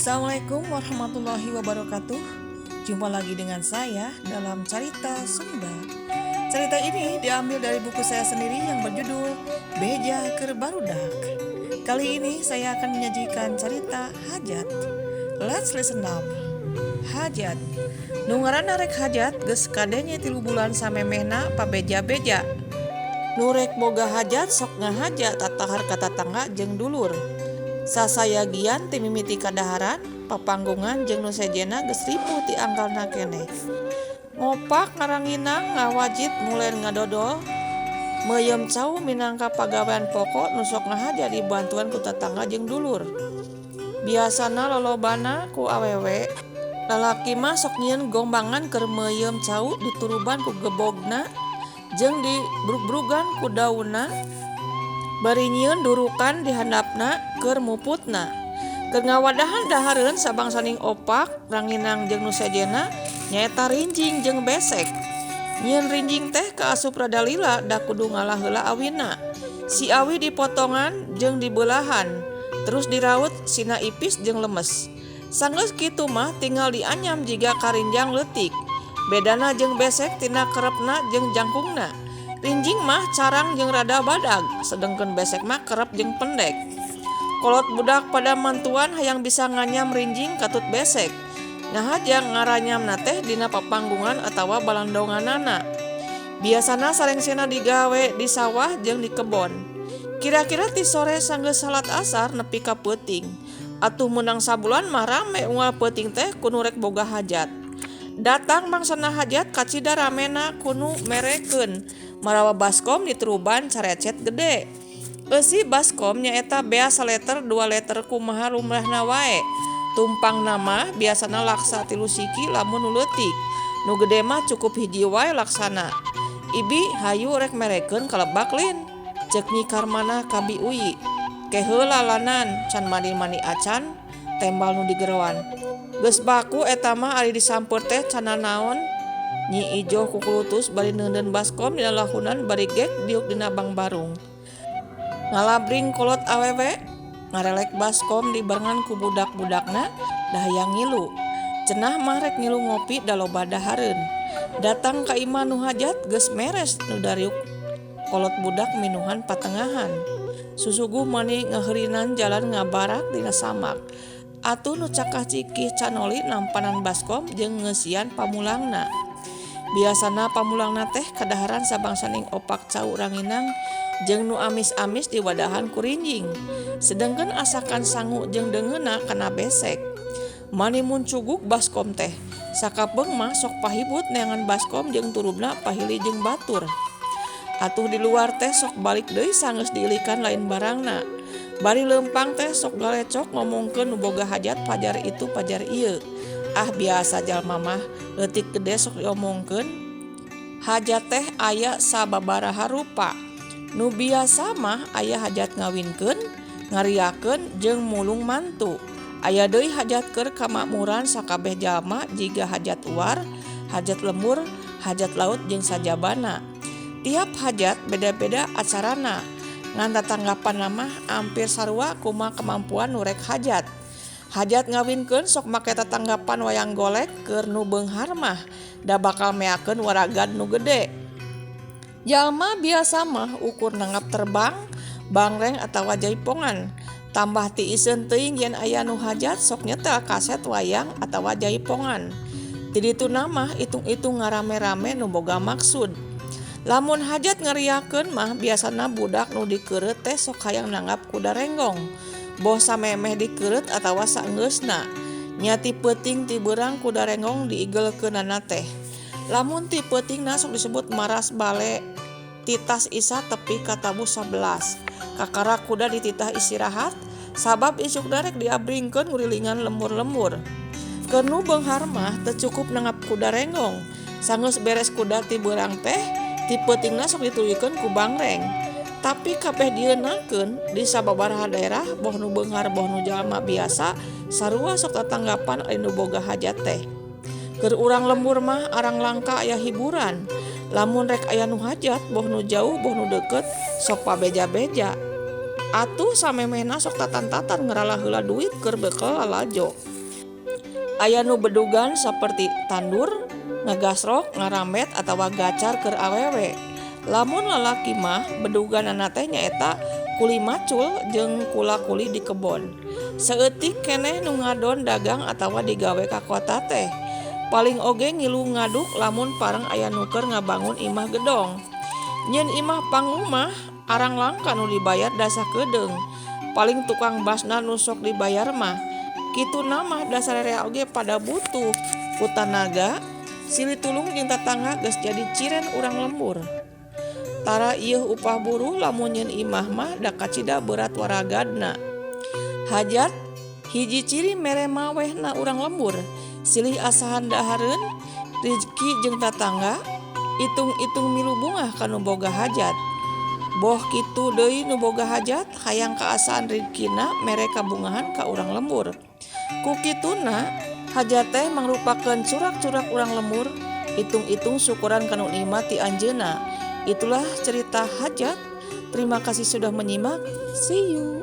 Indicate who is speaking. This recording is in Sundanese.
Speaker 1: Assalamualaikum warahmatullahi wabarakatuh. Jumpa lagi dengan saya dalam Carita Sunda. Cerita ini diambil dari buku saya sendiri yang berjudul Beja Keur Barudak. Kali ini saya akan menyajikan cerita Hajat. Let's listen up. Hajat. Nu ngaranna rek Hajat geus kadenya 3 bulan samemehna pabeja-beja. Nu rek boga hajat sok ngahajat tatahar ka tatangga jeung dulur. Sasayagian ti mimiti kadaharan papanggungan jeung nu sejena geus ripuh ti anggalna keneh. Ngopak ngaranginang ngawajit mulen ngadodol meuyeum cau minangka pagawean pokok nu sok ngahajat dibantuan ku tatangga jeung dulur. Biasana lolobana ku awewe lalaki mah sok nyieun gombangan keur meuyeum cau dituruban ku gebogna jeung dibrug-brugan ku daunna bari nyieun durukan di handapna keur muputna. Keur ngawadahan dahareun sabangsaning opak ranginang jeung nu sejena nyaeta rinjing jeung besek. Nyieun rinjing teh kaasup rada lila da kudu ngalah heula awina. Si awi dipotongan jeung dibelahan terus diraut sina ipis jeung lemes. Sanggeus kitu mah tinggal dianyam jiga karinjang leutik. Bedana jeung besek tina kerepna jeung jangkungna. Rinjing mah carang jeung rada badag, sedengkeun besek mah kerep jeung pendek. Kolot budak pada mantuan hayang bisa nganyam rinjing katut besek. Ngahajang ngaranyamna teh dina papanggungan atawa balandonganana. Biasana sarengsena digawe di sawah jeung di kebon. Kira-kira ti sore sanggeus salat asar nepi ka peuting. Atuh meunang sabulan mah rame unggal peuting teh kudu rek boga hajat. Datang mangsana hajat kacida ramena kunu merekeun marawa baskom dituruban carecet gede. Eusi baskom nyaeta bea 1 liter 2 liter kumaha lumrahna wae. Tumpang nama biasana laksa 3 siki lamun nu leutik. Nu gede mah cukup hiji wae laksana. Ibi hayu rek merekeun kalebak lin. Ceuk Nyi Karmana ka Bi Uyi. Ke heula lanan can mani-mani acan tembal nu digerowan. Geus baku eta mah ari disampeur teh cana naon. Nyi Ijo kukulutus bari neuneun baskom dina lahunan bari gek diuk dina bang barung. Ngalabring kolot awewe ngarelek baskom dibarengan ku budak-budakna da hayang ngilu. Cenah mah rek ngilu ngopi da loba dahareun. Datang ka imah nu hajat geus meres nu dariuk kolot budak minuhan patengahan. Susuguh mani ngaheurinan jalan ngabarak dina samak. Atuh nu cakah cikih canoli nampanan baskom jeung ngeusian pamulangna. Biasana pamulangna teh kadaharan sabangsaning opak cau ranginang jeung nu amis-amis diwadahan ku rinjing. Sedengkeun asakan sangu jeung deungeuna kana besek. Mani mun cuguk baskom teh sakapeung mah sok pahibut neangan baskom jeung turubna pahili jeung batur. Atuh di luar teh sok balik deui sanggeus diilikan lain barangna. Bari leumpang teh sok galecok ngomongkeun nu boga hajat pajar itu pajar ieu. Ah biasa jalma mah leutik gede sok diomongkeun. Hajat teh aya sababaraha rupa. Nu biasa mah aya hajat ngawinkeun, ngariakeun jeung mulung mantu. Aya deui hajat keur kamakmuran sakabeh jalma jiga hajat uar, hajat lembur, hajat laut jeung sajabana. Tiap hajat beda-beda acarana. Ngan tatanggapan mah ampir sarua kumaha kemampuan nu rek hajat. Hajat ngawinkeun sok make tatanggapan wayang golek keur nu beunghar mah da bakal meakeun waragad nu gede. Jalma biasa mah ukur nanggap terbang, bangreng atawa jaipongan. Tambah ti iseun teuing yen aya nu hajat sok nyetel kaset wayang atawa jaipongan. Ti dituna mah itung-itung ngarame-rame nu boga maksud. Lamun hajat ngariakeun mah biasana budak nu dikeureut teh sok hayang nanggap kuda renggong. Boh samemeh dikeureut atawa saenggeusna. Nya ti peuting ti beurang kuda renggong diigelkeunana teh. Lamun ti peutingna sok disebut maras bale. Titas isa tepi ka tabu 11. Kakara kuda dititah istirahat sabab isuk darek diabringkeun ngurilingan lembur-lembur. Keur nu beunghar mah teu cukup nanggap kuda renggong. Sanggeus beres kuda ti beurang teh ti peutingna sok dituyukeun ku bangreng. Tapi kabeh dieunakeun di sababaraha daerah boh nu beunghar boh nu jalma biasa sarua sok tatanggapan anu boga hajat teh. Keur urang lembur mah arang langka aya hiburan. Lamun rek aya nu hajat boh nu jauh boh nu deukeut sok pabeja-beja. Atuh samemehna sok tatan-tatan ngeralah heula duit keur bekel lalajo. Aya nu bedugan saperti tandur, ngagasrok, ngaramet atawa gacar keur awewe. Lamun lalaki mah beduganana teh nyaeta kuli macul jeung kula-kuli di kebon. Saeutik keneh nu ngadon dagang atawa digawe ka kota teh. Paling oge ngilu ngaduk lamun parang aya nu keur ngabangun imah gedong. Nyen imah pangrumah arang langka nu dibayar dasa kedeung. Paling tukang basna nu sok dibayar mah kitu mah dasararea oge pada butuh ku tanaga, silih tulung jeung tatangga geus jadi ciren urang lembur. Tara ieuh upah buruh lamun nyen imah mah da kacida berat waragadna. Hajat hiji ciri mere mawehna urang lembur, silih asahan dahareun rezeki jeung tatangga, itung-itung milu bungah kanu boga hajat. Boh kitu deui nu boga hajat hayang kaasaan rezekina mere kabungahan ka urang lembur. Ku kituna hajat teh mangrupakeun curak-curak urang lembur, itung-itung syukuran kanu nikmat ti anjeunna. Itulah cerita hajat. Terima kasih sudah menyimak. See you.